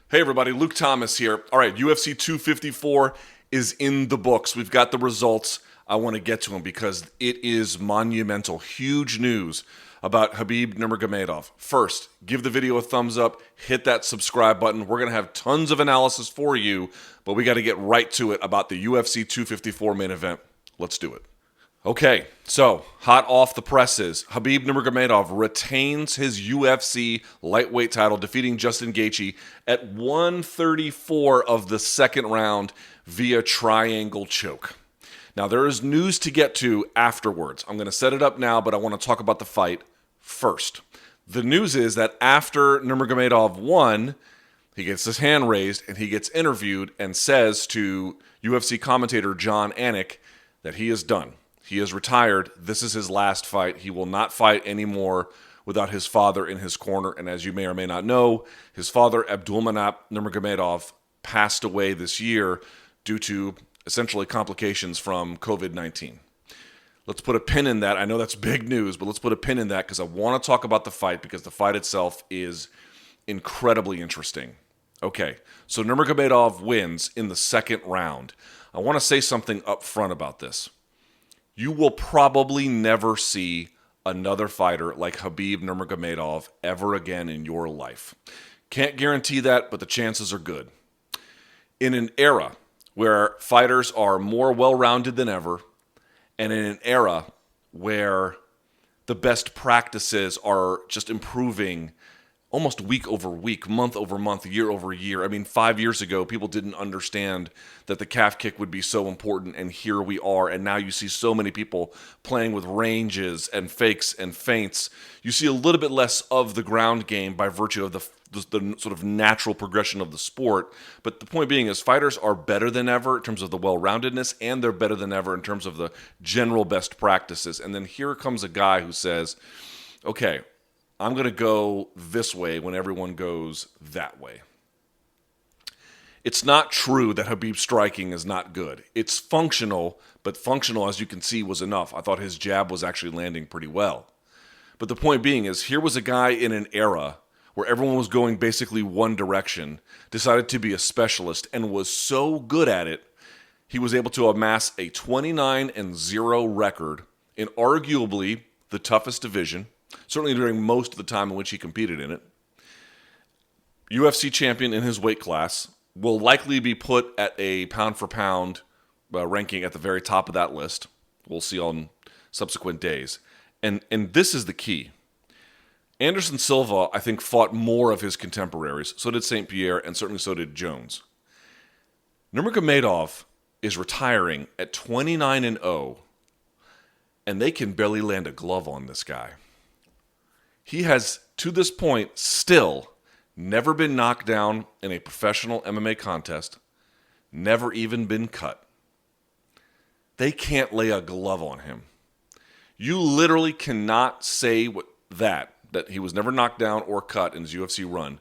Hey everybody, Luke Thomas here. All right, UFC 254 is in the books. We've got the results. I want to get to them because it is monumental. Huge news about Khabib Nurmagomedov. First, give the video a thumbs up, hit that subscribe button. We're going to have tons of analysis for you, but we got to get right to it about the UFC 254 main event. Let's do it. Okay, so hot off the presses, Khabib Nurmagomedov retains his UFC lightweight title, defeating Justin Gaethje at 134 of the second round via triangle choke. Now, there is news to get to afterwards. I'm going to set it up now, but I want to talk about the fight first. The news is that after Nurmagomedov won, he gets his hand raised and he gets interviewed and says to UFC commentator John Anik that he is done. He is retired. This is his last fight. He will not fight anymore without his father in his corner. And as you may or may not know, his father, Abdulmanap Nurmagomedov, passed away this year due to essentially complications from COVID-19. Let's put a pin in that. I know that's big news, but let's put a pin in that because I want to talk about the fight because the fight itself is incredibly interesting. Okay, so Nurmagomedov wins in the second round. I want to say something up front about this. You will probably never see another fighter like Khabib Nurmagomedov ever again in your life. Can't guarantee that, but the chances are good. In an era where fighters are more well-rounded than ever, and in an era where the best practices are just improving almost week over week, month over month, year over year. I mean, 5 years ago, people didn't understand that the calf kick would be so important, and here we are. And now you see so many people playing with ranges and fakes and feints. You see a little bit less of the ground game by virtue of the sort of natural progression of the sport. But the point being is fighters are better than ever in terms of the well-roundedness, and they're better than ever in terms of the general best practices. And then here comes a guy who says, okay, I'm going to go this way when everyone goes that way. It's not true that Khabib's striking is not good. It's functional, but functional, as you can see, was enough. I thought his jab was actually landing pretty well. But the point being is, here was a guy in an era where everyone was going basically one direction, decided to be a specialist, and was so good at it, he was able to amass a 29-0 record in arguably the toughest division, certainly during most of the time in which he competed in it. UFC champion in his weight class, will likely be put at a pound-for-pound ranking at the very top of that list. We'll see on subsequent days. And this is the key. Anderson Silva, I think, fought more of his contemporaries. So did St. Pierre, and certainly so did Jones. Nurmagomedov is retiring at 29-0, and they can barely land a glove on this guy. He has, to this point, still never been knocked down in a professional MMA contest, never even been cut. They can't lay a glove on him. You literally cannot say that he was never knocked down or cut in his UFC run,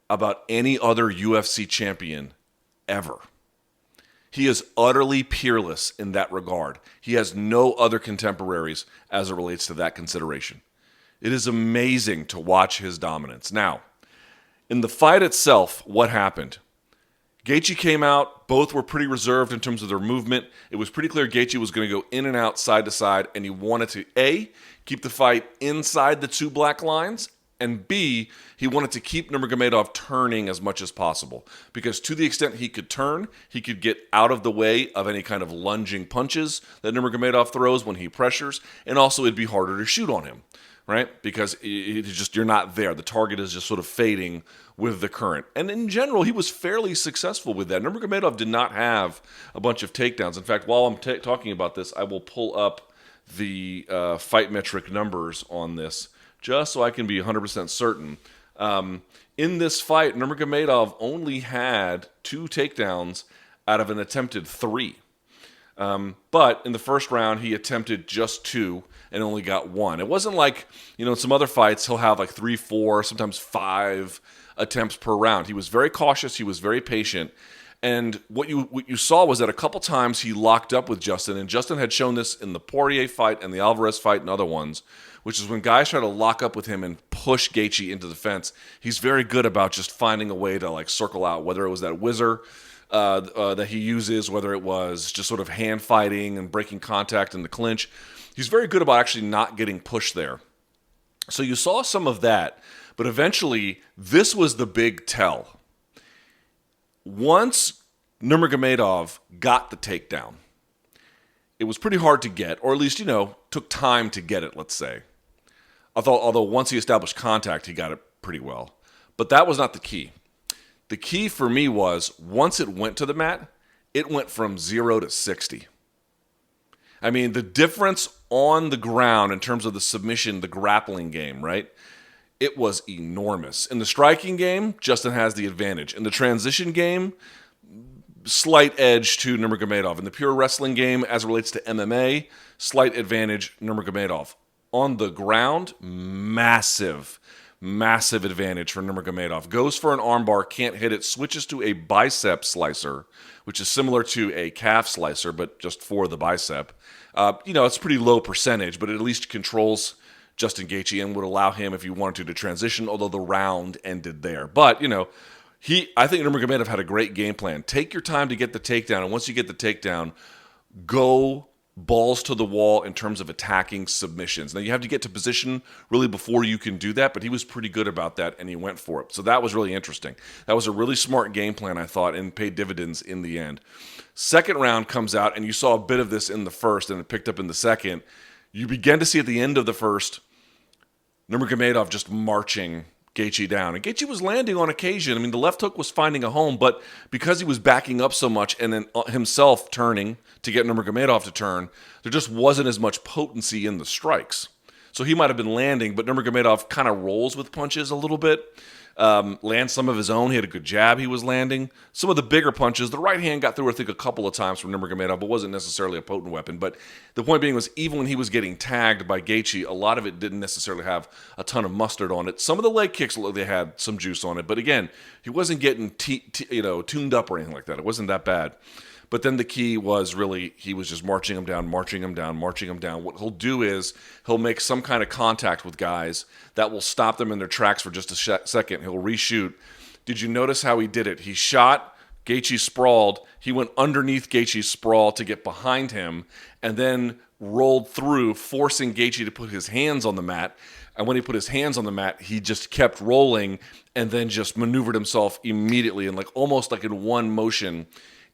about any other UFC champion ever. He is utterly peerless in that regard. He has no other contemporaries as it relates to that consideration. It is amazing to watch his dominance. Now, in the fight itself, what happened? Gaethje came out. Both were pretty reserved in terms of their movement. It was pretty clear Gaethje was going to go in and out, side to side, and he wanted to, A, keep the fight inside the two black lines, and B, he wanted to keep Nurmagomedov turning as much as possible. Because to the extent he could turn, he could get out of the way of any kind of lunging punches that Nurmagomedov throws when he pressures, and also it'd be harder to shoot on him. Right? Because you're not there. The target is just sort of fading with the current. And in general, he was fairly successful with that. Nurmagomedov did not have a bunch of takedowns. In fact, while I'm talking about this, I will pull up the fight metric numbers on this just so I can be 100% certain. In this fight, Nurmagomedov only had 2 takedowns out of an attempted 3. But in the first round, he attempted just 2 and only got 1. It wasn't like, in some other fights, he'll have like 3, 4, sometimes 5 attempts per round. He was very cautious. He was very patient. And what you saw was that a couple times he locked up with Justin, and Justin had shown this in the Poirier fight and the Alvarez fight and other ones, which is when guys try to lock up with him and push Gaethje into the fence, he's very good about just finding a way to like circle out, whether it was that whizzer that he uses, whether it was just sort of hand fighting and breaking contact in the clinch. He's very good about actually not getting pushed there. So you saw some of that, but eventually this was the big tell. Once Nurmagomedov got the takedown, it was pretty hard to get, or at least, took time to get it, let's say. Although once he established contact, he got it pretty well. But that was not the key. The key for me was, once it went to the mat, it went from 0 to 60. I mean, the difference on the ground in terms of the submission, the grappling game, right? It was enormous. In the striking game, Justin has the advantage. In the transition game, slight edge to Nurmagomedov. In the pure wrestling game, as it relates to MMA, slight advantage Nurmagomedov. On the ground, massive advantage for Nurmagomedov. Goes for an armbar, can't hit it, switches to a bicep slicer, which is similar to a calf slicer, but just for the bicep. It's pretty low percentage, but it at least controls Justin Gaethje and would allow him, if he wanted to transition, although the round ended there. But, I think Nurmagomedov had a great game plan. Take your time to get the takedown, and once you get the takedown, go balls to the wall in terms of attacking submissions. Now, you have to get to position really before you can do that, but he was pretty good about that, and he went for it. So that was really interesting. That was a really smart game plan, I thought, and paid dividends in the end. Second round comes out, and you saw a bit of this in the first, and it picked up in the second. You began to see at the end of the first, Nurmagomedov just marching Gaethje down. And Gaethje was landing on occasion. I mean, the left hook was finding a home, but because he was backing up so much and then himself turning to get Nurmagomedov to turn, there just wasn't as much potency in the strikes. So he might have been landing, but Nurmagomedov kind of rolls with punches a little bit. Lands some of his own. He had a good jab he was landing. Some of the bigger punches, the right hand got through, I think, a couple of times from Nurmagomedov, but wasn't necessarily a potent weapon. But the point being was, even when he was getting tagged by Gaethje, a lot of it didn't necessarily have a ton of mustard on it. Some of the leg kicks, they had some juice on it. But again, he wasn't getting tuned up or anything like that. It wasn't that bad. But then the key was really, he was just marching him down. What he'll do is he'll make some kind of contact with guys that will stop them in their tracks for just a second. He'll reshoot. Did you notice how he did it? He shot, Gaethje sprawled. He went underneath Gaethje's sprawl to get behind him and then rolled through, forcing Gaethje to put his hands on the mat. And when he put his hands on the mat, he just kept rolling and then just maneuvered himself immediately and almost like in one motion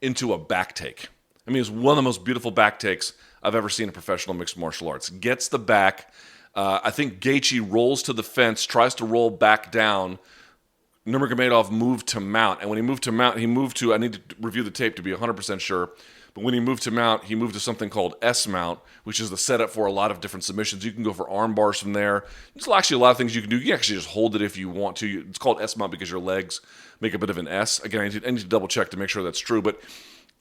into a back take. I mean, it was one of the most beautiful back takes I've ever seen in professional mixed martial arts. Gets the back. I think Gaethje rolls to the fence, tries to roll back down. Nurmagomedov moved to mount. And when he moved to mount, I need to review the tape to be 100% sure, but when he moved to mount, he moved to something called S-mount, which is the setup for a lot of different submissions. You can go for arm bars from there. There's actually a lot of things you can do. You can actually just hold it if you want to. It's called S-mount because your legs make a bit of an S. Again, I need to double check to make sure that's true, but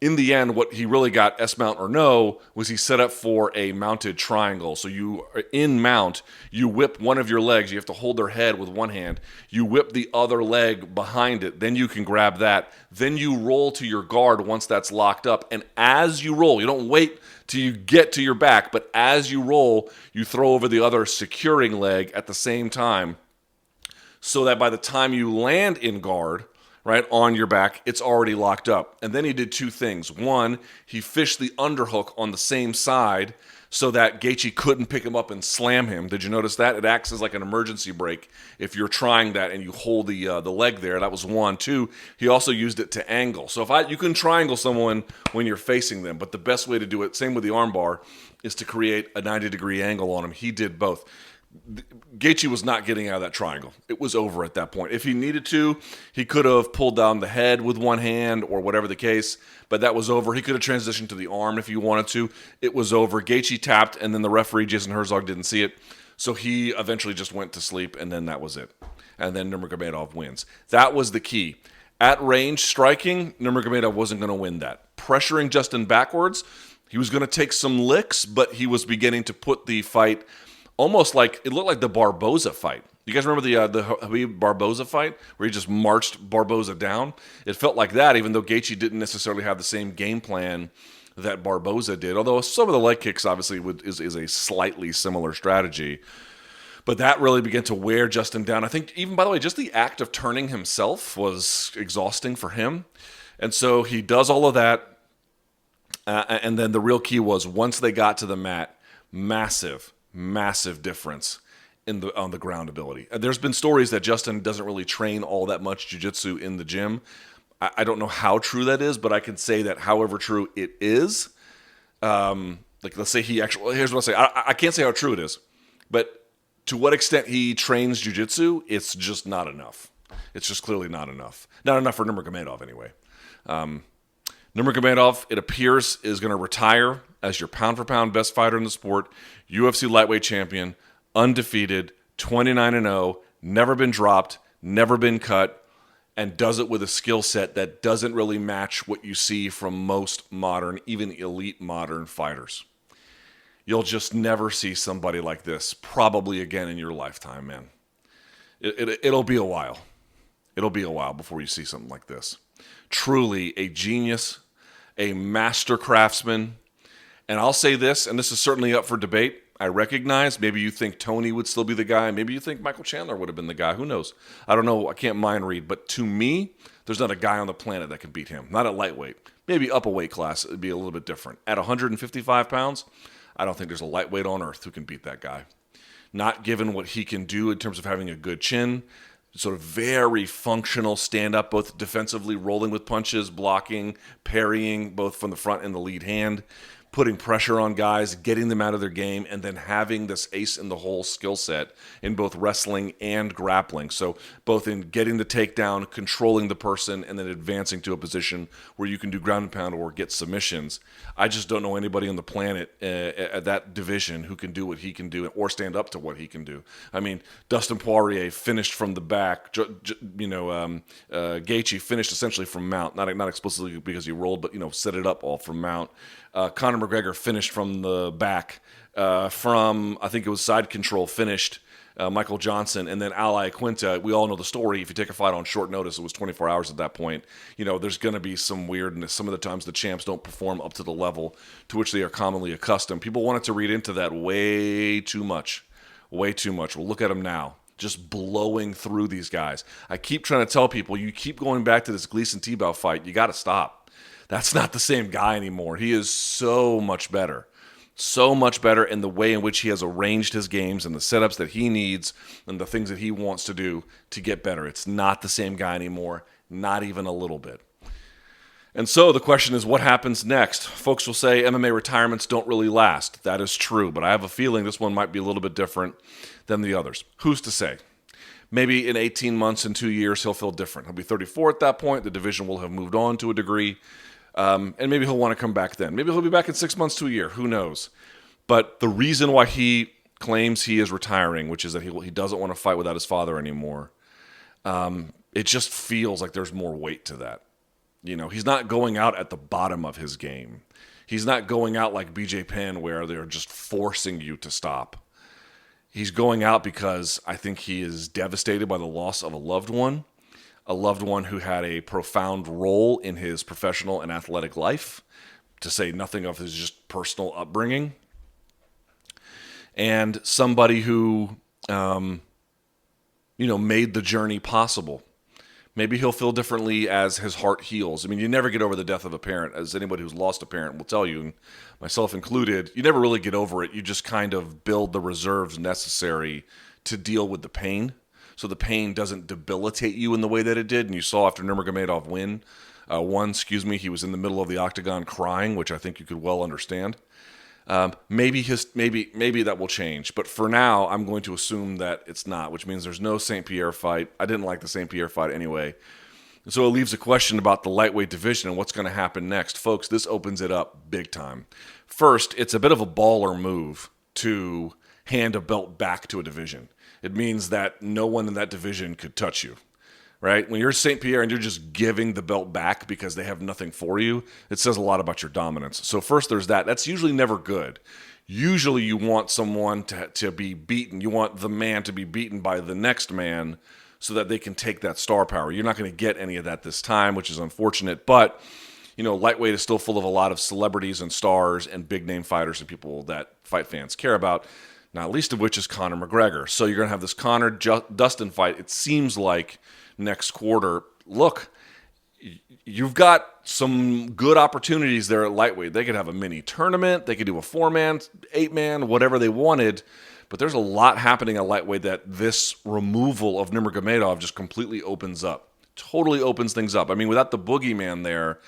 in the end, what he really got, S-mount or no, was he set up for a mounted triangle. So you, in mount, you whip one of your legs. You have to hold their head with one hand. You whip the other leg behind it. Then you can grab that. Then you roll to your guard once that's locked up. And as you roll, you don't wait till you get to your back, but as you roll, you throw over the other securing leg at the same time so that by the time you land in guard, right, on your back, it's already locked up. And then he did two things. One, he fished the underhook on the same side so that Gaethje couldn't pick him up and slam him. Did you notice that? It acts as like an emergency brake if you're trying that and you hold the leg there. That was one. Two, he also used it to angle. So you can triangle someone when you're facing them, but the best way to do it, same with the armbar, is to create a 90-degree angle on him. He did both. Gaethje was not getting out of that triangle. It was over at that point. If he needed to, he could have pulled down the head with one hand or whatever the case, but that was over. He could have transitioned to the arm if he wanted to. It was over. Gaethje tapped, and then the referee, Jason Herzog, didn't see it, so he eventually just went to sleep, and then that was it. And then Nurmagomedov wins. That was the key. At range striking, Nurmagomedov wasn't going to win that. Pressuring Justin backwards, he was going to take some licks, but he was beginning to put the fight almost like, it looked like the Barboza fight. You guys remember the Khabib Barboza fight where he just marched Barboza down? It felt like that, even though Gaethje didn't necessarily have the same game plan that Barboza did. Although some of the leg kicks obviously is a slightly similar strategy. But that really began to wear Justin down. I think even, by the way, just the act of turning himself was exhausting for him. And so he does all of that. And then the real key was once they got to the mat, massive difference on the ground ability. There's been stories that Justin doesn't really train all that much jiu-jitsu in the gym. I don't know how true that is, but I can say that however true it is, let's say he actually, here's what I'll say. I can't say how true it is, but to what extent he trains jiu-jitsu, it's just not enough. It's just clearly not enough. Not enough for Nurmagomedov anyway. Nurmagomedov, it appears, is going to retire as your pound-for-pound best fighter in the sport, UFC lightweight champion, undefeated, 29-0, never been dropped, never been cut, and does it with a skill set that doesn't really match what you see from most modern, even elite modern fighters. You'll just never see somebody like this probably again in your lifetime, man. It'll be a while. It'll be a while before you see something like this. Truly a genius, a master craftsman. And I'll say this, and this is certainly up for debate. I recognize maybe you think Tony would still be the guy. Maybe you think Michael Chandler would have been the guy. Who knows? I don't know. I can't mind read. But to me, there's not a guy on the planet that can beat him. Not at lightweight. Maybe up a weight class, it would be a little bit different. At 155 pounds, I don't think there's a lightweight on earth who can beat that guy. Not given what he can do in terms of having a good chin, sort of very functional stand-up, both defensively, rolling with punches, blocking, parrying, both from the front and the lead hand, putting pressure on guys, getting them out of their game, and then having this ace-in-the-hole skill set in both wrestling and grappling. So both in getting the takedown, controlling the person, and then advancing to a position where you can do ground and pound or get submissions. I just don't know anybody on the planet at that division who can do what he can do or stand up to what he can do. I mean, Dustin Poirier finished from the back. Gaethje finished essentially from mount, not explicitly because he rolled, but set it up all from mount. Conor McGregor finished from the back, from, I think it was side control, finished Michael Johnson, and then Al Iaquinta. We all know the story. If you take a fight on short notice, it was 24 hours at that point. There's going to be some weirdness. Some of the times the champs don't perform up to the level to which they are commonly accustomed. People wanted to read into that way too much. Way too much. Well, look at them now. Just blowing through these guys. I keep trying to tell people, you keep going back to this Gleason-Tebow fight, you got to stop. That's not the same guy anymore. He is so much better. So much better in the way in which he has arranged his games and the setups that he needs and the things that he wants to do to get better. It's not the same guy anymore, not even a little bit. And so the question is, what happens next? Folks will say MMA retirements don't really last. That is true, but I have a feeling this one might be a little bit different than the others. Who's to say? Maybe in 18 months and 2 years, he'll feel different. He'll be 34 at that point. The division will have moved on to a degree. And maybe he'll want to come back then. Maybe he'll be back in 6 months to a year. Who knows? But the reason why he claims he is retiring, which is that he doesn't want to fight without his father anymore, it just feels like there's more weight to that. He's not going out at the bottom of his game. He's not going out like BJ Penn where they're just forcing you to stop. He's going out because I think he is devastated by the loss of a loved one who had a profound role in his professional and athletic life, to say nothing of his just personal upbringing, and somebody who, made the journey possible. Maybe he'll feel differently as his heart heals. I mean, you never get over the death of a parent, as anybody who's lost a parent will tell you, and myself included. You never really get over it. You just kind of build the reserves necessary to deal with the pain, so the pain doesn't debilitate you in the way that it did. And you saw after Nurmagomedov won, he was in the middle of the octagon crying, which I think you could well understand. Maybe that will change, but for now, I'm going to assume that it's not, which means there's no St. Pierre fight. I didn't like the St. Pierre fight anyway. So it leaves a question about the lightweight division and what's going to happen next. Folks, this opens it up big time. First, it's a bit of a baller move to hand a belt back to a division. It means that no one in that division could touch you. right? When you're St. Pierre and you're just giving the belt back because they have nothing for you, it says a lot about your dominance. So first there's that. That's usually never good. Usually you want someone to be beaten. You want the man to be beaten by the next man so that they can take that star power. You're not going to get any of that this time, which is unfortunate. But, lightweight is still full of a lot of celebrities and stars and big-name fighters and people that fight fans care about, not least of which is Conor McGregor. So you're going to have this Conor-Dustin fight, it seems like, next quarter. Look, you've got some good opportunities there at lightweight. They could have a mini tournament. They could do a 4-man, 8-man, whatever they wanted. But there's a lot happening at lightweight that this removal of Nurmagomedov just completely opens up. Totally opens things up. I mean, without the boogeyman there,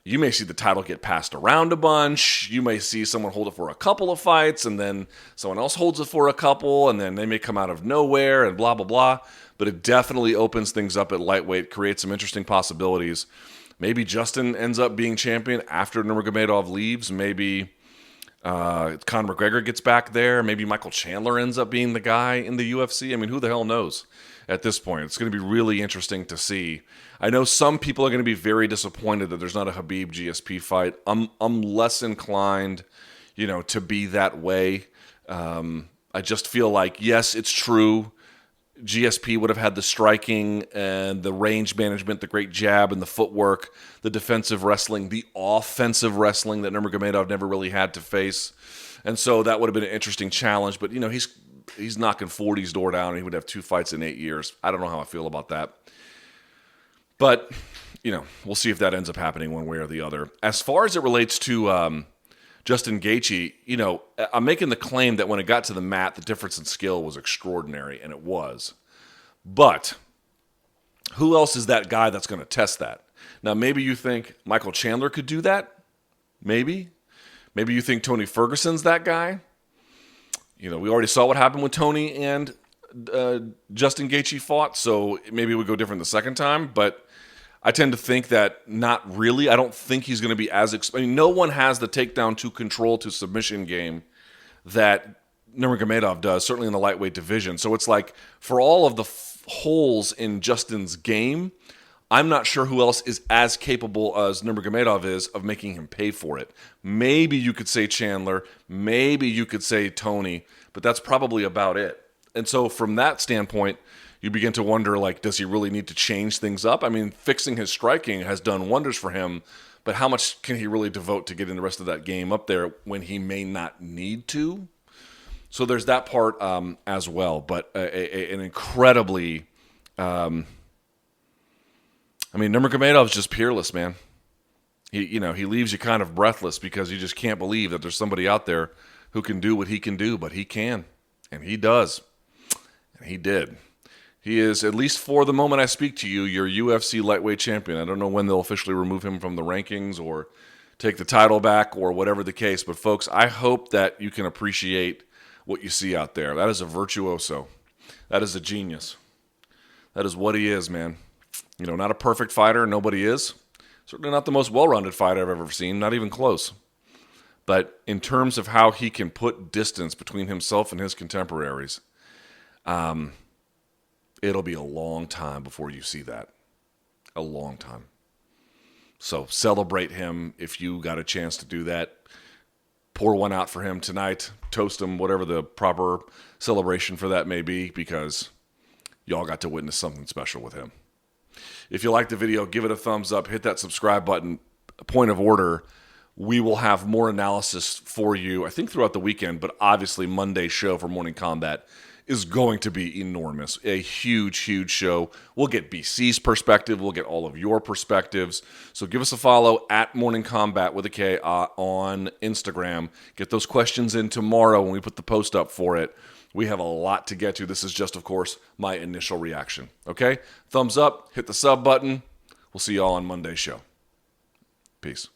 you may see the title get passed around a bunch. You may see someone hold it for a couple of fights, and then someone else holds it for a couple, and then they may come out of nowhere and blah, blah, blah. But it definitely opens things up at lightweight, creates some interesting possibilities. Maybe Justin ends up being champion after Nurmagomedov leaves. Maybe Conor McGregor gets back there. Maybe Michael Chandler ends up being the guy in the UFC. I mean, who the hell knows at this point? It's going to be really interesting to see. I know some people are going to be very disappointed that there's not a Khabib GSP fight. I'm less inclined, to be that way. I just feel like, yes, it's true. GSP would have had the striking and the range management, the great jab and the footwork, the defensive wrestling, the offensive wrestling that Nurmagomedov never really had to face. And so that would have been an interesting challenge. But, he's knocking 40's door down, and he would have 2 fights in 8 years. I don't know how I feel about that. But, we'll see if that ends up happening one way or the other. As far as it relates to Justin Gaethje, I'm making the claim that when it got to the mat, the difference in skill was extraordinary, and it was. But who else is that guy that's going to test that? Now, maybe you think Michael Chandler could do that. Maybe. Maybe you think Tony Ferguson's that guy. We already saw what happened with Tony and Justin Gaethje fought, so maybe it would go different the second time. But I tend to think that not really. I don't think he's going to be as... no one has the takedown to control to submission game that Nurmagomedov does, certainly in the lightweight division. So it's like, for all of the holes in Justin's game, I'm not sure who else is as capable as Nurmagomedov is of making him pay for it. Maybe you could say Chandler. Maybe you could say Tony. But that's probably about it. And so from that standpoint, you begin to wonder, does he really need to change things up? I mean, fixing his striking has done wonders for him, but how much can he really devote to getting the rest of that game up there when he may not need to? So there's that part as well, but an incredibly... Nurmagomedov's just peerless, man. He leaves you kind of breathless because you just can't believe that there's somebody out there who can do what he can do, but he can, and he does, and he did. He is, at least for the moment I speak to you, your UFC lightweight champion. I don't know when they'll officially remove him from the rankings or take the title back or whatever the case. But, folks, I hope that you can appreciate what you see out there. That is a virtuoso. That is a genius. That is what he is, man. Not a perfect fighter. Nobody is. Certainly not the most well-rounded fighter I've ever seen. Not even close. But in terms of how he can put distance between himself and his contemporaries, it'll be a long time before you see that. A long time. So celebrate him if you got a chance to do that. Pour one out for him tonight. Toast him, whatever the proper celebration for that may be, because y'all got to witness something special with him. If you liked the video, give it a thumbs up. Hit that subscribe button. Point of order, we will have more analysis for you, I think, throughout the weekend, but obviously Monday's show for Morning Combat is going to be enormous. A huge, huge show. We'll get BC's perspective. We'll get all of your perspectives. So give us a follow at Morning Combat with a K on Instagram. Get those questions in tomorrow when we put the post up for it. We have a lot to get to. This is just, of course, my initial reaction. Okay? Thumbs up. Hit the sub button. We'll see you all on Monday's show. Peace.